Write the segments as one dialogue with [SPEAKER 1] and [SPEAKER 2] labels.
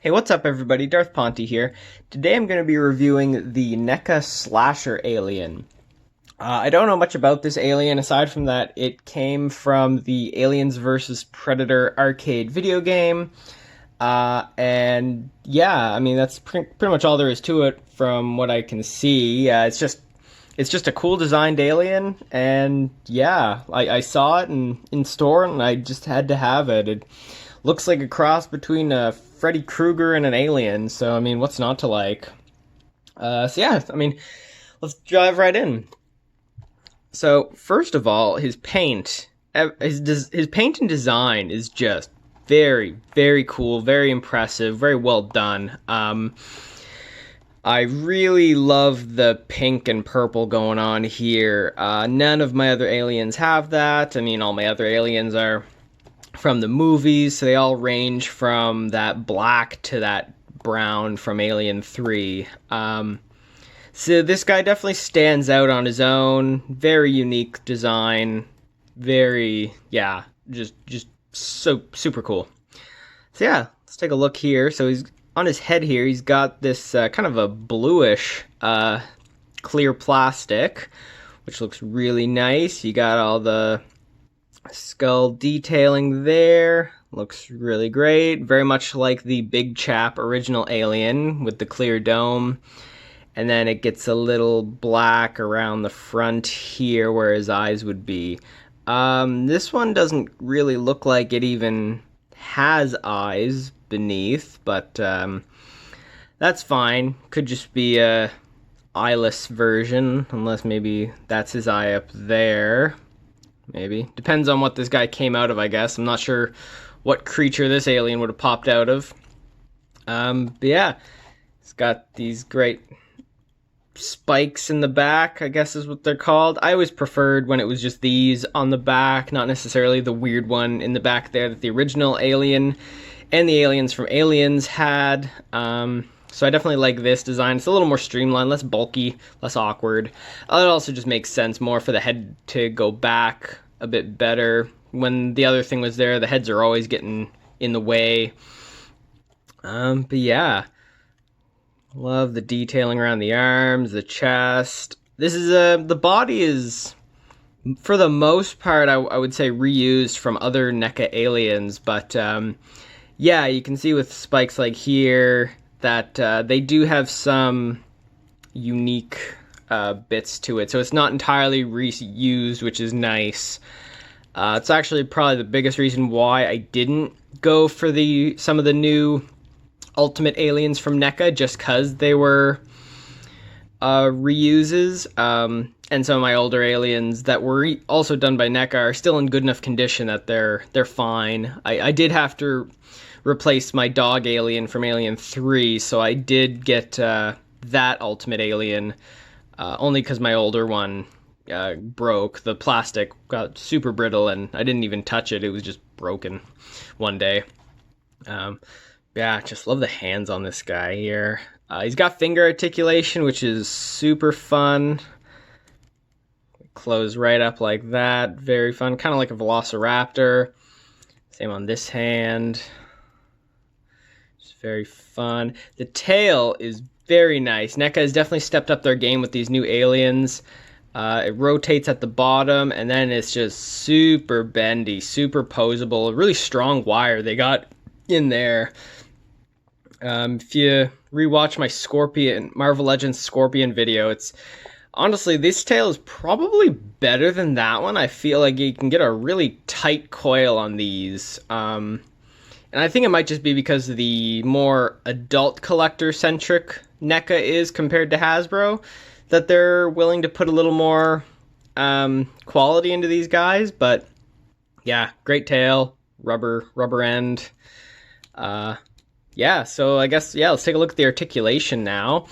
[SPEAKER 1] Hey, what's up everybody? Darth Ponte here. Today I'm going to be reviewing the Neca Slasher Alien. I don't know much about this alien aside from that it came from the Aliens vs. Predator arcade video game. And yeah, I mean that's pretty much all there is to it from what I can see. It's just a cool designed alien, and yeah, I saw it in store and I just had to have it. It looks like a cross between a Freddy Krueger and an alien, so I mean, what's not to like? So yeah, I mean, let's dive right in. So first of all, his paint, his paint and design is just very cool, very impressive, very well done. I really love the pink and purple going on here. None of my other aliens have that. I mean, all my other aliens are from the movies, so they all range from that black to that brown from Alien 3. So this guy definitely stands out on his own. Very unique design. Very, yeah, just so super cool. So yeah, let's take a look here. So he's on his head here. He's got this kind of a bluish clear plastic, which looks really nice. You got all the skull detailing there. Looks really great. Very much like the Big Chap original Alien with the clear dome. And then it gets a little black around the front here where his eyes would be. This one doesn't really look like it even has eyes beneath, but that's fine. Could just be a eyeless version, unless maybe that's his eye up there. Maybe. Depends on what this guy came out of, I guess. I'm not sure what creature this alien would have popped out of. But yeah, it's got these great spikes in the back, I guess is what they're called. I always preferred when it was just these on the back, not necessarily the weird one in the back there that the original Alien and the aliens from Aliens had. So I definitely like this design. It's a little more streamlined, less bulky, less awkward. It also just makes sense more for the head to go back a bit better. When the other thing was there, the heads are always getting in the way. But yeah, love the detailing around the arms, the chest. This is the body is, for the most part, I would say reused from other NECA aliens. But yeah, you can see with spikes like here that they do have some unique bits to it. So it's not entirely reused, which is nice. It's actually probably the biggest reason why I didn't go for some of the new Ultimate Aliens from NECA, just because they were reuses. And some of my older aliens that were also done by NECA are still in good enough condition that they're fine. I did have to replace my dog alien from Alien 3, so I did get that Ultimate Alien only because my older one broke. The plastic got super brittle and I didn't even touch it. It was just broken one day. Yeah, just love the hands on this guy here. He's got finger articulation, which is super fun. Close right up like that. Very fun. Kind of like a velociraptor. Same on this hand. It's very fun. The tail is very nice. NECA has definitely stepped up their game with these new aliens. It rotates at the bottom, and then it's just super bendy, super posable. A really strong wire they got in there. If you rewatch my Marvel Legends Scorpion video, it's honestly, this tail is probably better than that one. I feel like you can get a really tight coil on these. And I think it might just be because the more adult collector-centric NECA is compared to Hasbro, that they're willing to put a little more quality into these guys. But yeah, great tail, rubber end. Yeah, so I guess, yeah, let's take a look at the articulation now.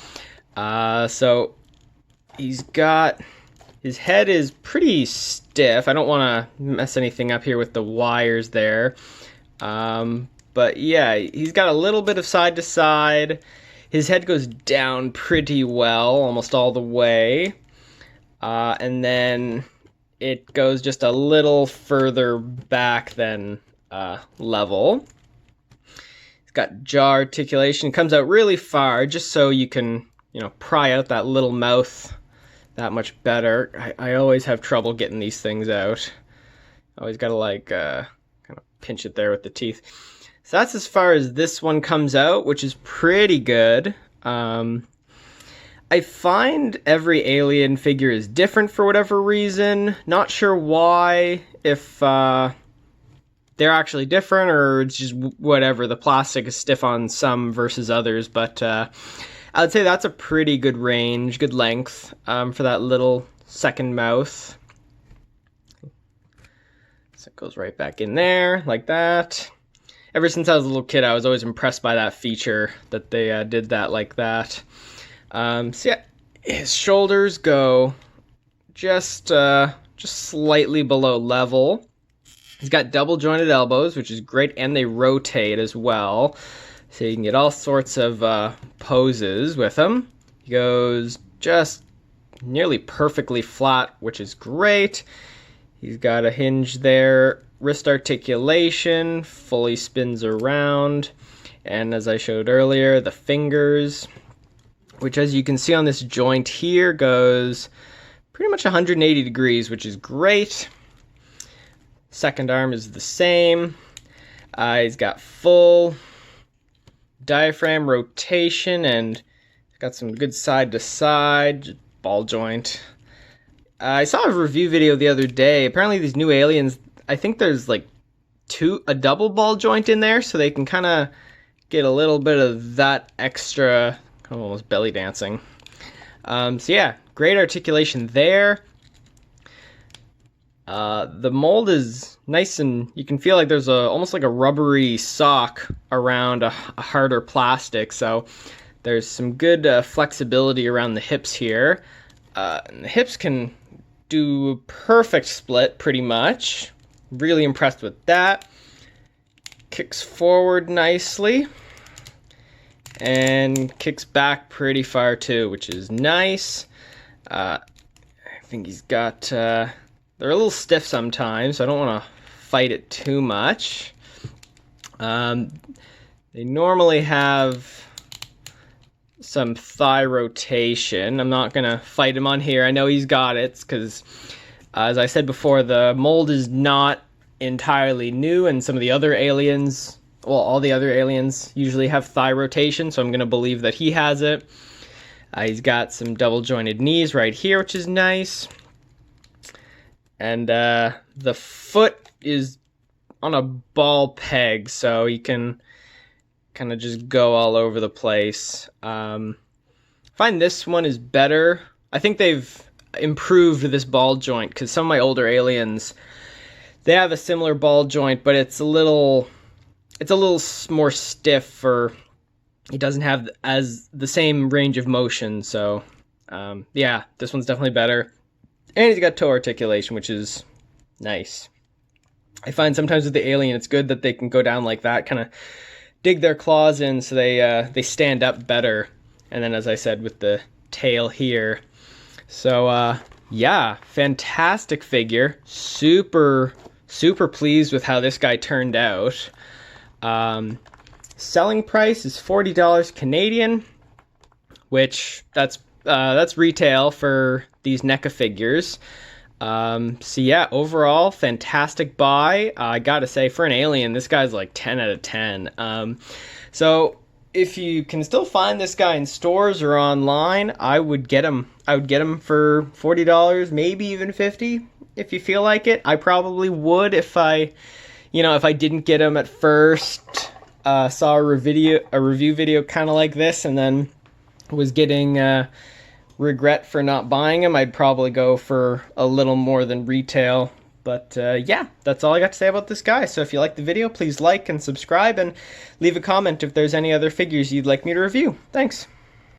[SPEAKER 1] So he's got, his head is pretty stiff. I don't want to mess anything up here with the wires there. But yeah, he's got a little bit of side to side. His head goes down pretty well, almost all the way. And then it goes just a little further back than level. It's got jaw articulation. It comes out really far just so you can, pry out that little mouth that much better. I always have trouble getting these things out. Always gotta kind of pinch it there with the teeth. So that's as far as this one comes out, which is pretty good. I find every alien figure is different for whatever reason. Not sure why, if they're actually different or it's just whatever. The plastic is stiff on some versus others, but I would say that's a pretty good range, good length for that little second mouth. So it goes right back in there like that. Ever since I was a little kid, I was always impressed by that feature, that they did that like that. So yeah, his shoulders go just slightly below level. He's got double jointed elbows, which is great, and they rotate as well. So you can get all sorts of poses with him. He goes just nearly perfectly flat, which is great. He's got a hinge there, wrist articulation, fully spins around. And as I showed earlier, the fingers, which as you can see on this joint here, goes pretty much 180 degrees, which is great. Second arm is the same. He's got full diaphragm rotation and got some good side to side ball joint. I saw a review video the other day. Apparently these new aliens, I think there's like a double ball joint in there, so they can kind of get a little bit of that extra, kind of almost belly dancing. So yeah, great articulation there. The mold is nice, and you can feel like there's almost like a rubbery sock around a harder plastic, so there's some good flexibility around the hips here. And the hips can do a perfect split pretty much. Really impressed with that. Kicks forward nicely and kicks back pretty far too, which is nice. I think he's got they're a little stiff sometimes, so I don't want to fight it too much. They normally have some thigh rotation. I'm not going to fight him on here. I know he's got it because, as I said before, the mold is not entirely new, and some of the other aliens, well, all the other aliens usually have thigh rotation, so I'm going to believe that he has it. He's got some double jointed knees right here, which is nice. And the foot is on a ball peg, so you can kind of just go all over the place. I find this one is better. I think they've improved this ball joint, because some of my older aliens, they have a similar ball joint, but it's a little more stiff, or it doesn't have the same range of motion. So yeah, this one's definitely better. And he's got toe articulation, which is nice. I find sometimes with the alien, it's good that they can go down like that, kind of dig their claws in so they stand up better. And then, as I said, with the tail here. So yeah, fantastic figure. Super pleased with how this guy turned out. Selling price is $40 Canadian, which that's retail for these Neca figures. So yeah, overall, fantastic buy. I gotta say, for an alien, this guy's like 10 out of 10. So if you can still find this guy in stores or online, I would get him. I would get him for $40, maybe even $50 if you feel like it. I probably would if I didn't get him at first. Saw a review video kind of like this, and then was getting regret for not buying him. I'd probably go for a little more than retail. But yeah, that's all I got to say about this guy. So if you like the video, please like and subscribe, and leave a comment if there's any other figures you'd like me to review. Thanks.